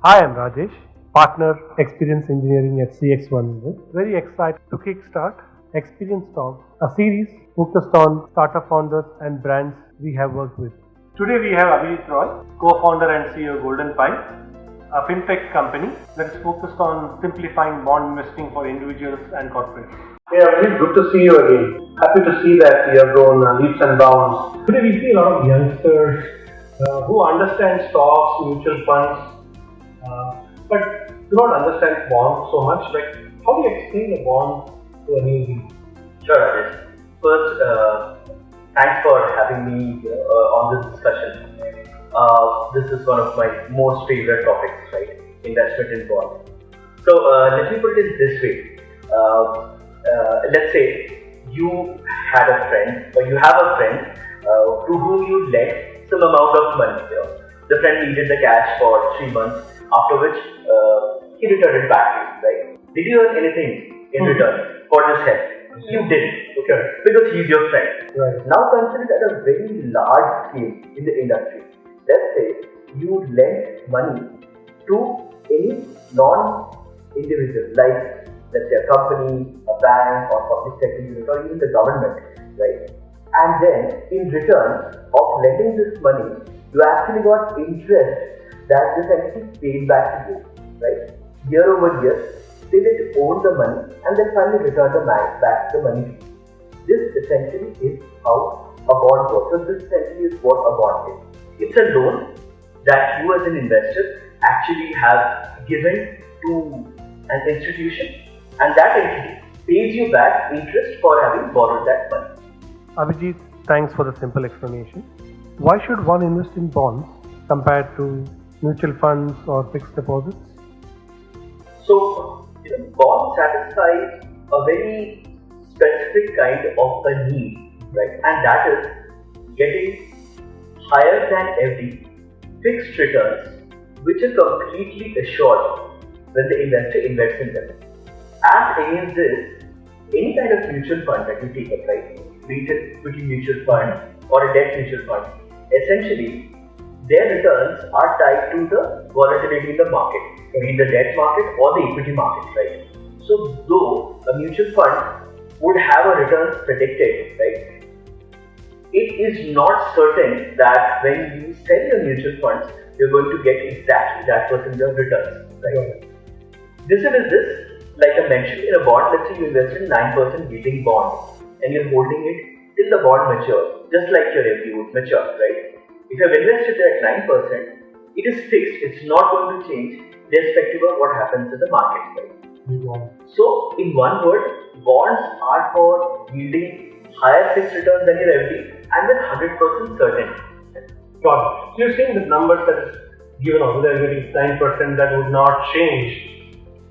Hi, I'm Rajesh, partner Xperience Engineering at CX100. Very excited to kickstart Experience Talks, a series focused on startup founders and brands we have worked with. Today we have Abhijit Roy, co-founder and CEO of GoldenPi, a fintech company that is focused on simplifying bond investing for individuals and corporates. Hey Abhijit, good to see you again. Happy to see that you have grown leaps and bounds. Today we see a lot of youngsters who understand stocks, mutual funds, but do not understand bonds so much. Like, how do you explain a bond to a newbie? Sure, Rajesh. First, thanks for having me on this discussion. This is one of my most favorite topics, right? Investment in bonds. So let me put it this way. Let's say you had a friend, or you have a friend to whom you lent some amount of money. The friend needed the cash for 3 months, after which he returned it back to you, right? Did you earn anything in return for this help? You didn't, okay? Because he's your friend. Right. Now consider it at a very large scale in the industry. Let's say you lend money to any non-individual, like let's say a company, a bank, or public sector unit, or even the government, right? And then in return of lending this money, you actually got interest that this entity paid back to you, right? Year over year, they will own the money and then finally return the back the money to you. This essentially is how a bond works. So this essentially is what a bond is. It's a loan that you as an investor actually have given to an institution, and that entity pays you back interest for having borrowed that money. Abhijit, thanks for the simple explanation. Why should one invest in bonds compared to mutual funds or fixed deposits? So, bond satisfies a very specific kind of a need, right? And that is getting higher than FD fixed returns, which are completely assured when the investor invests in them. As against this, any kind of mutual fund that you take up, right? Be it an equity mutual fund or a debt mutual fund, essentially their returns are tied to the volatility in the market, be it the debt market or the equity market, right? So though a mutual fund would have a returns predicted, right, it is not certain that when you sell your mutual funds, you're going to get exactly that percentage of returns, right? This is this, like I mentioned, in a bond, let's say you invest in 9% yielding bond and you're holding it till the bond matures, just like your FD would mature, right? If you have invested at 9%, it is fixed, it's not going to change irrespective of what happens in the market, right? So, in one word, bonds are for yielding higher fixed returns than your FD and then 100% certain. Got it. So you're saying the numbers that is given out, they're getting 9%, that would not change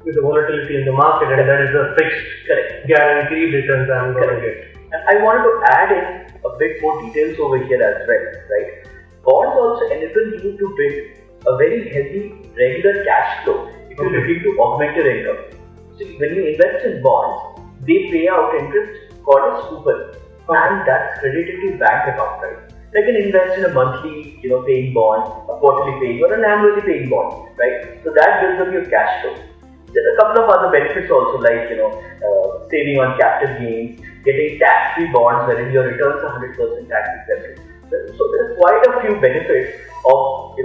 with the volatility in the market, and that is a fixed, correct, guaranteed returns I'm going to get. And I wanted to add in a bit more details over here as well, right? Bonds also enable you to build a very healthy regular cash flow if you're looking to augment your income. So when you invest in bonds, they pay out interest called as coupon, and that's credited to your bank account, right? Like an invest in a monthly, paying bond, a quarterly paying, or an annually paying bond, right? So that builds up your cash flow. There are a couple of other benefits also, like saving on capital gains, getting tax-free bonds wherein your returns are 100% tax exempt. So there are quite a few benefits of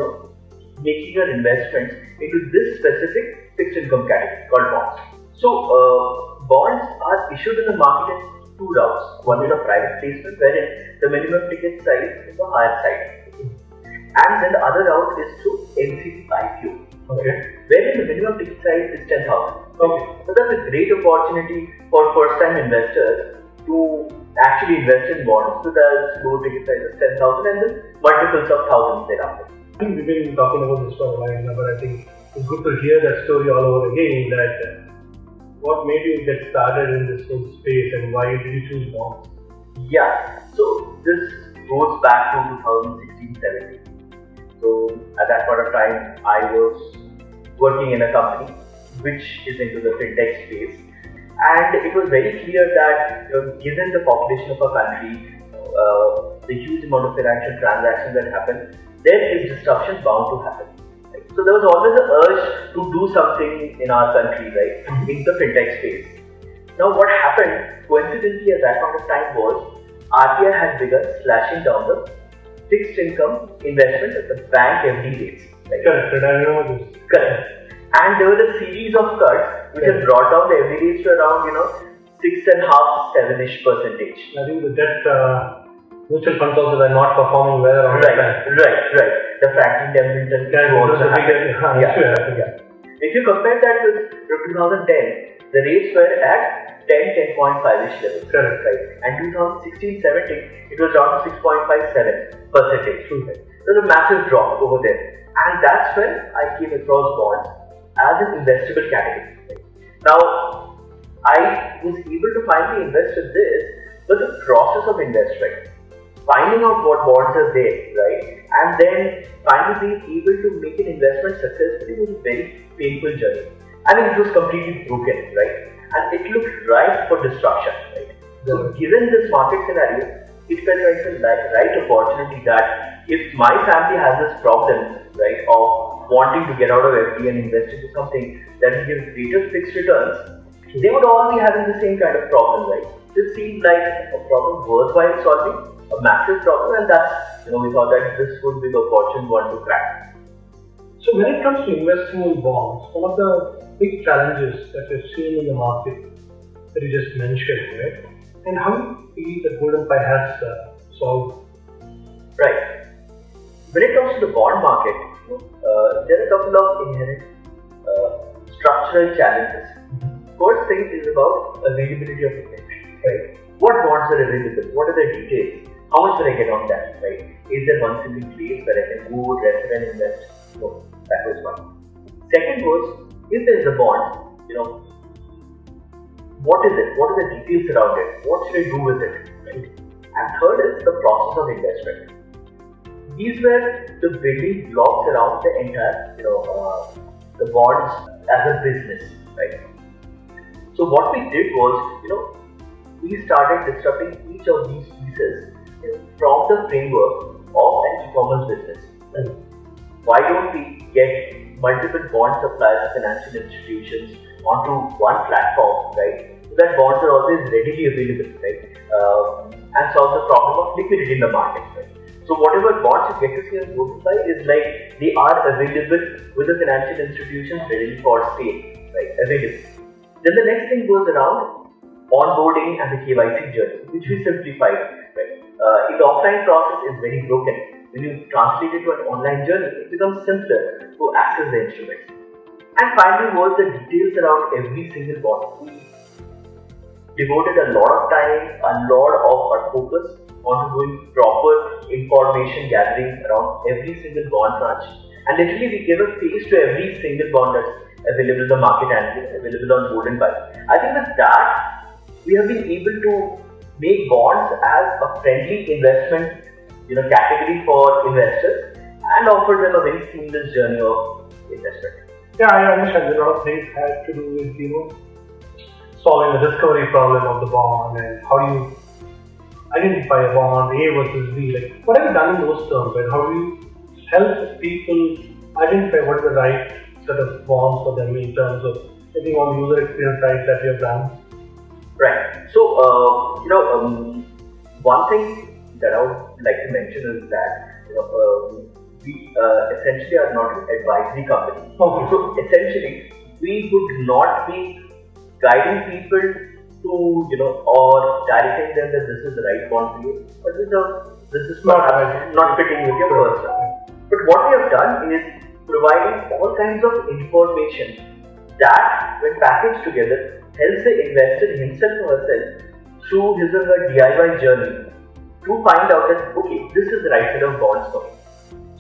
making your investments into this specific fixed income category called bonds. So bonds are issued in the market in two routes. One is a private placement, wherein the minimum ticket size is the higher side, and then the other route is through NCD IPO. Okay. Wherein the minimum ticket size is 10,000. Okay. So that's a great opportunity for first-time investors to actually invest in bonds. So there's low ticket size is 10,000 and then multiples of thousands thereafter. I think we've been talking about this for a while now, but I think it's good to hear that story all over again, that what made you get started in this whole space and why did you choose bonds? Yeah, so this goes back to 2016-17. So at that point of time, I was working in a company which is into the fintech space, and it was very clear that given the population of our country, the huge amount of financial transactions that happen, there is disruption bound to happen. Right? So there was always an urge to do something in our country, right, in the fintech space. Now what happened, coincidentally at that point of time was, RBI had begun slashing down the fixed income investment at the bank FD rates. Right? Correct, I remember this. Correct. And there was a series of cuts which had brought down the FD rates to around, 6.5, 7-ish percentage. I think the debt mutual funds also were not performing well around that time. Right. The fractional development also happened. If you compare that with 2010, the rates were at 10.5-ish levels. Correct. Right. And 2016-17, it was down to 6.57%. Right. There was a massive drop over there. And that's when I came across bonds as an investable category. Right. Now, I was able to finally invest in this, but the process of investment, finding out what bonds are there, right, and then finally being able to make an investment successfully was a very painful journey. I mean, it was completely broken, right, and it looked ripe for destruction, right. So, given this market scenario, it felt like the right opportunity that if my family has this problem, right, of wanting to get out of FD and invest into something that will give greater fixed returns, they would all be having the same kind of problem, right? This seemed like a problem worthwhile solving, a massive problem, and that's, we thought that this would be the opportune one to crack. So when it comes to investing in bonds, one of the big challenges that we've seen in the market that you just mentioned, right? And how do you feel that GoldenPi has solved? Right. When it comes to the bond market, there are a couple of inherent structural challenges. First thing is about availability of inventory, right? What bonds are available? What are the details? How much will I get on that, right? Is there one single place where I can go, refer and invest? No, that was one. Second was, if there is a bond, what is it? What are the details around it? What should I do with it, right? And third is the process of investment. These were the building blocks around the entire, the bonds as a business, right? So what we did was, we started disrupting each of these pieces from the framework of an e-commerce business. Right? Why don't we get multiple bond suppliers of financial institutions onto one platform, right? So that bonds are always readily available, right? And solve the problem of liquidity in the market, right? So whatever bonds you get to see on GoldenPi is like they are available with the financial institutions ready for sale, right? Available. Then the next thing goes around onboarding and the KYC journey, which we simplified. Right? The offline process is very broken. When you translate it to an online journey, it becomes simpler to access the instruments. And finally was the details around every single bond. We devoted a lot of time, a lot of our focus on doing proper information gathering around every single bond tranche. And literally we gave a face to every single bond that's available in the market and available on GoldenPi. I think with that, we have been able to make bonds as a friendly investment, category for investors and offer them a very seamless journey of investment. Yeah, I understand. A lot of things had to do with, solving the discovery problem of the bond and how do you identify a bond, A versus B. Like, what have you done in those terms? And how do you help people identify what is the right set of bonds for them in terms of anything on the user experience side that you have done? Right. So, one thing that I would like to mention is that, we essentially are not an advisory company. Okay. So, essentially, we would not be guiding people to, or directing them that this is the right bond for you, but this is not fitting with your personal. But what we have done is providing all kinds of information that, when packaged together, helps the investor himself or herself through his or her DIY journey to find out that, okay, this is the right set of bonds for me.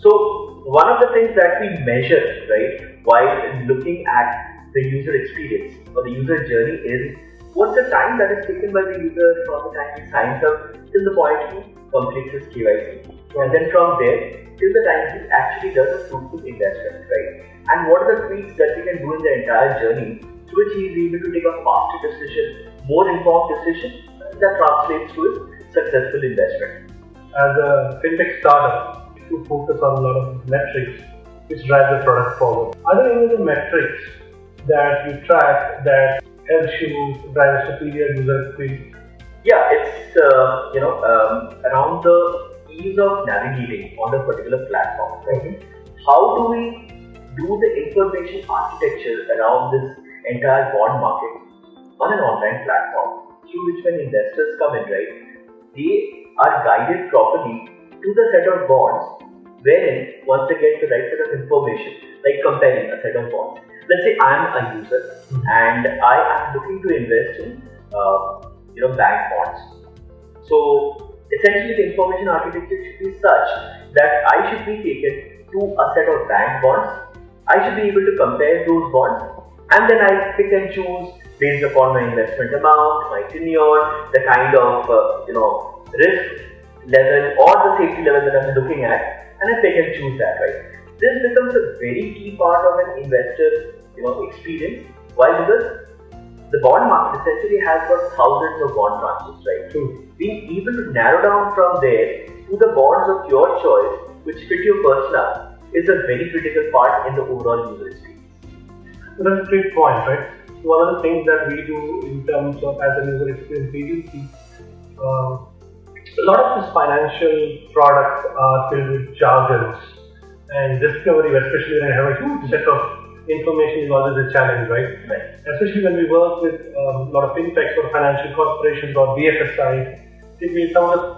So, one of the things that we measure, right, while looking at the user experience or the user journey is what's the time that is taken by the user from the time he signs up till the point he completes his KYC. And then from there, till the time he actually does a fruitful investment, right? And what are the tweaks that we can do in the entire journey through which he is able to take a faster decision, more informed decision that translates to his successful investment. As a fintech startup, if you focus on a lot of metrics, which drive the product forward. Are there any other metrics that you track that helps you drive a superior user experience? Yeah, it's around the ease of navigating on the particular platform, right? How do we do the information architecture around this entire bond market on an online platform through which when investors come in, right, they are guided properly to the set of bonds wherein once they get the right set of information, like comparing a set of bonds. Let's say I am a user and I am looking to invest in bank bonds. So essentially the information architecture should be such that I should be taken to a set of bank bonds. I should be able to compare those bonds and then I pick and choose based upon my investment amount, my tenure, the kind of risk level or the safety level that I'm looking at, and I pick and choose that, right? This becomes a very key part of an investor experience. Why? Because the bond market essentially has got thousands of bond tranches, right? True. Being able to narrow down from there to the bonds of your choice which fit your persona is a very critical part in the overall user experience. That's a great point, right? One of the things that we do in terms of as a user experience agency, a lot of these financial products are filled with jargons and discovery, especially when I have a huge set of information, is always a challenge, right? Especially when we work with a lot of fintechs or financial corporations or BFSI,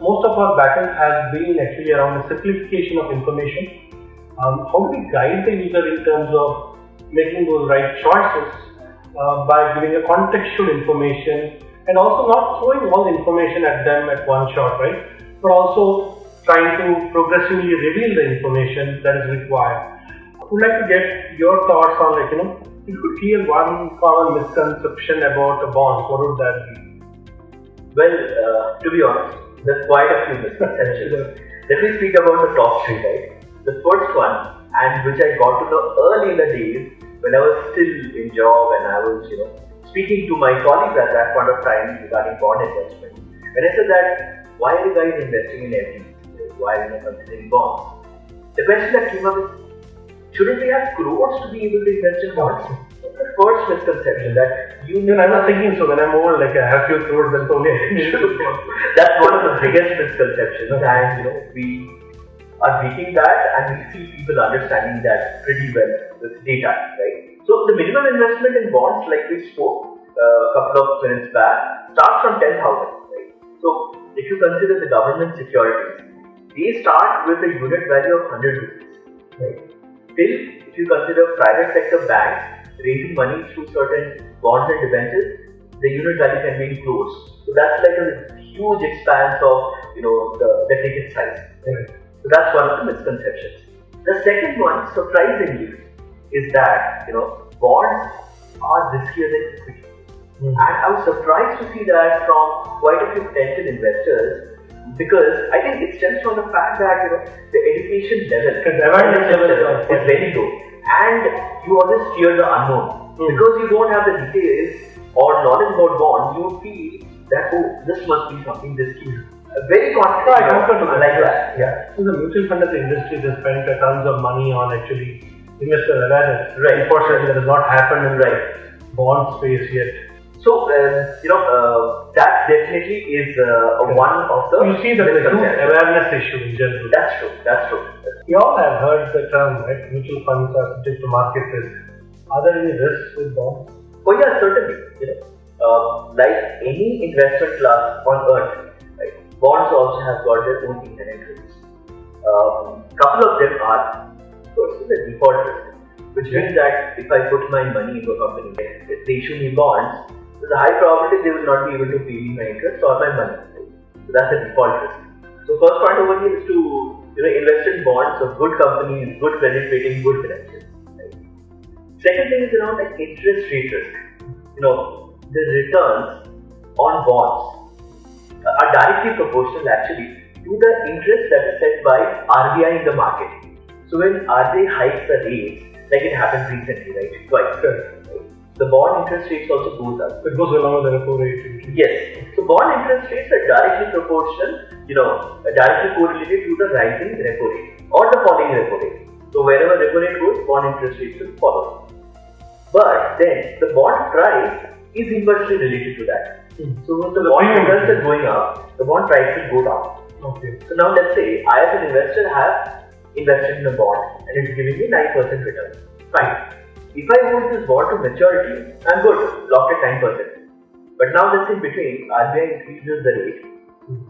most of our backend has been actually around the simplification of information. How do we guide the user in terms of making those right choices by giving a contextual information and also not throwing all the information at them at one shot, right? But also trying to progressively reveal the information that is required. I would like to get your thoughts on, if you could clear one common misconception about a bond, what would that be? Well, to be honest, there's quite a few misconceptions. Let me speak about the top three, right? The first one, and which I got to know early in the days when I was still in job and I was, speaking to my colleagues at that point of time regarding bond investment. When I said that, why are you guys investing in FDs? Why are you not considering bonds? The question that came up is, shouldn't we have crores to be able to invest in bonds? The first misconception that I was thinking so when I'm old, like I have few crores, that's only That's one of the biggest misconceptions, and we are breaking that, and we see people understanding that pretty well with data, right? So the minimum investment in bonds, like we spoke a couple of minutes back, starts from 10,000, right? So if you consider the government securities, they start with a unit value of 100 rupees, right? Still, if you consider private sector banks raising money through certain bonds and debentures, the unit value can be in crores. So that's like a huge expanse of the ticket size. Right? So that's one of the misconceptions. The second one, surprisingly, is that bonds are riskier than equity. And I was surprised to see that from quite a few potential investors, because I think it stems from the fact that the education level is very low, and you always fear the unknown because you don't have the details or knowledge about bonds. You feel that this must be something risky. Very confident, like that. Yeah. So the mutual fund industry has spent tons of money on actually investor awareness. Right. Unfortunately, that has not happened in the bond space yet. So, that definitely is one of the. You see that there's a huge awareness issue in general. That's true. We all have heard the term, right? Mutual funds are subject to market risk. Are there any risks with bonds? Oh yeah, certainly. Like any investment class on earth, right? Bonds also have got their own inherent risks. Couple of them are, first, the default risk, which means that if I put my money into a company, if they issue me bonds, there's a high probability they will not be able to pay me my interest or my money. Right? So that's the default risk. So first point over here is to invest in bonds of good companies, good credit rating, good financials. Right? Second thing is around like interest rate risk. The returns on bonds are directly proportional actually to the interest that is set by RBI in the market. So when RBI hikes the rates, like it happened recently, right? Twice. The bond interest rates also goes up. It goes along with the repo rate. Yes. So bond interest rates are directly proportional, directly correlated to the rising repo rate or the falling repo rate. So wherever repo rate goes, bond interest rates will follow. But then the bond price is inversely related to that. So when the bond returns are going up, the bond price will go down. Okay. So now let's say I as an investor have invested in a bond and it's giving me 9% return. Fine. If I hold this bond to maturity, I'm good, locked at 9%. But now let's say in between, RBI increases the rate,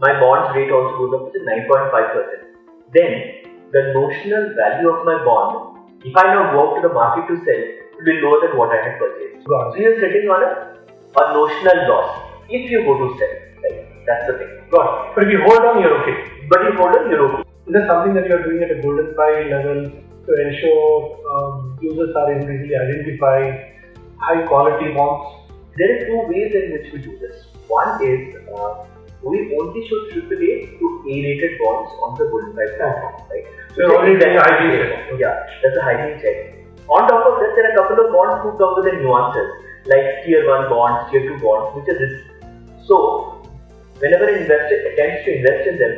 my bond's rate also goes up to 9.5%. Then the notional value of my bond, if I now go out to the market to sell, will be lower than what I had purchased. So you're sitting on a notional loss if you go to sell. Right? That's the thing. Got it. But if you hold on, you're okay. But if you hold on, you're okay. Is there something that you're doing at a GoldenPi level to ensure users are able to easily identify high quality bonds? There are two ways in which we do this. One is we only show AAA to A-rated bonds on the GoldenPi platform, right? So you're already doing a hygiene check. Yeah, that's a hygiene check. On top of that, there are a couple of bonds who come with the nuances, like tier 1 bonds, tier 2 bonds, which are risky. So, whenever an investor attempts to invest in them,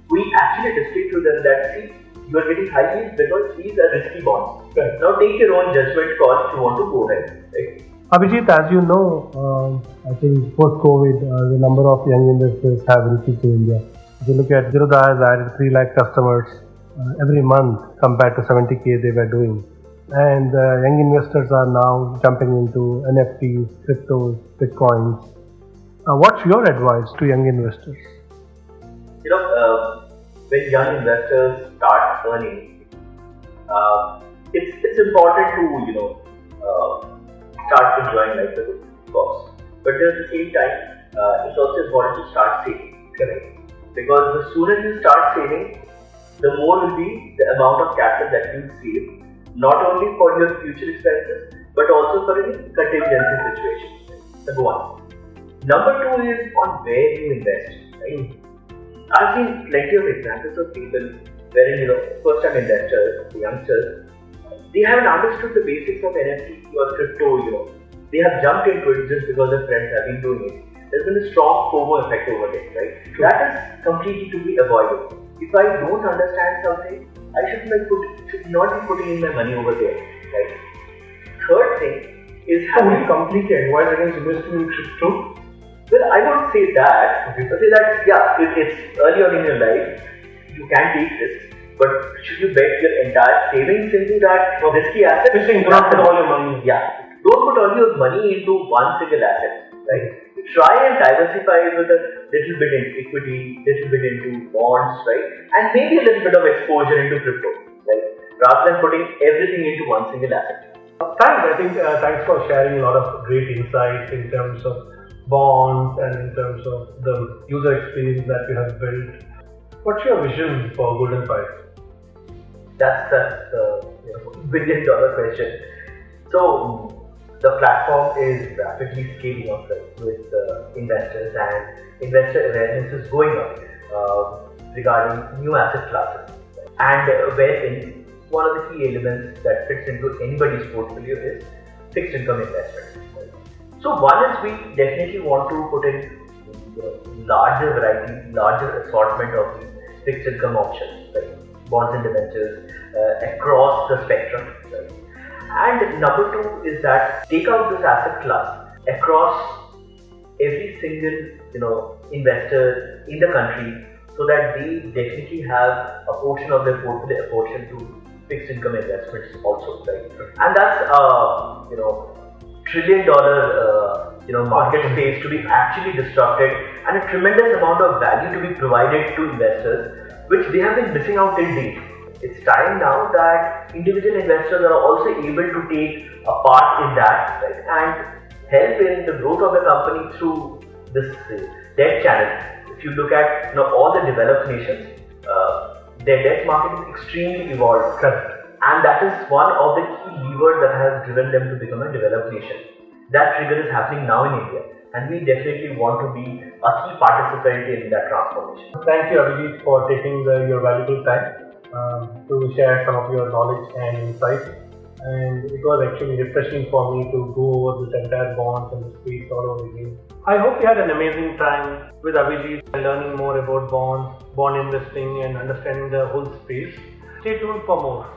we actually display to them that, see, you are getting high yields because these are risky bonds. Right. Now take your own judgment call if you want to go ahead. Right? Abhijit, as you know, I think post-COVID, the number of young investors have increased in India. If you look at Zerodha has added 3 lakh customers every month compared to 70k they were doing. And young investors are now jumping into NFTs, cryptos, bitcoins. What's your advice to young investors? When young investors start earning, it's important to start enjoying life with it, of course. But at the same time, it's also important to start saving, correct? Because the sooner you start saving, the more will be the amount of capital that you save, not only for your future expenses, but also for any contingency situation. Number one. Number 2 is on where you invest. Right? I've seen plenty of examples of people wherein first-time investors, youngsters, they haven't understood the basics of NFT or crypto. They have jumped into it just because their friends have been doing it. There's been a strong FOMO effect over there, right? That is completely to be avoided. If I don't understand something, I should not be putting in my money over there, right? Third thing is having completely advise against investing in crypto. Well, I won't say that. I say that, it's early on in your life, you can take risks, but should you bet your entire savings into that risky asset? Do not put all your money. Yeah. Don't put all your money into one single asset, right? Try and diversify with a little bit in equity, little bit into bonds, right? And maybe a little bit of exposure into crypto, right? Rather than putting everything into one single asset. Thanks for sharing a lot of great insights in terms of bonds and in terms of the user experience that you have built. What's your vision for GoldenPi? That's the $1 billion question. So the platform is rapidly scaling up with investors, and investor awareness is going up regarding new asset classes. And wherein one of the key elements that fits into anybody's portfolio is fixed income investment. So one is we definitely want to put in larger variety, larger assortment of these fixed income options, right? Bonds and debentures across the spectrum. Right? And number 2 is that take out this asset class across every single investor in the country, so that they definitely have a portion of their portfolio apportioned to fixed income investments also, right? And that's $1 trillion market space to be actually disrupted, and a tremendous amount of value to be provided to investors, which they have been missing out till date. It's time now that individual investors are also able to take a part in that, right, and help in the growth of the company through this debt channel. If you look at all the developed nations, their debt market is extremely evolved. Correct. And that is one of the key levers that has driven them to become a developed nation. That trigger is happening now in India, and we definitely want to be a key participant in that transformation. Thank you, Abhijit, for taking your valuable time to share some of your knowledge and insights. And it was actually refreshing for me to go over this entire bonds and the space all over again. I hope you had an amazing time with Abhijit and learning more about bonds, bond investing, and understanding the whole space. Stay tuned for more.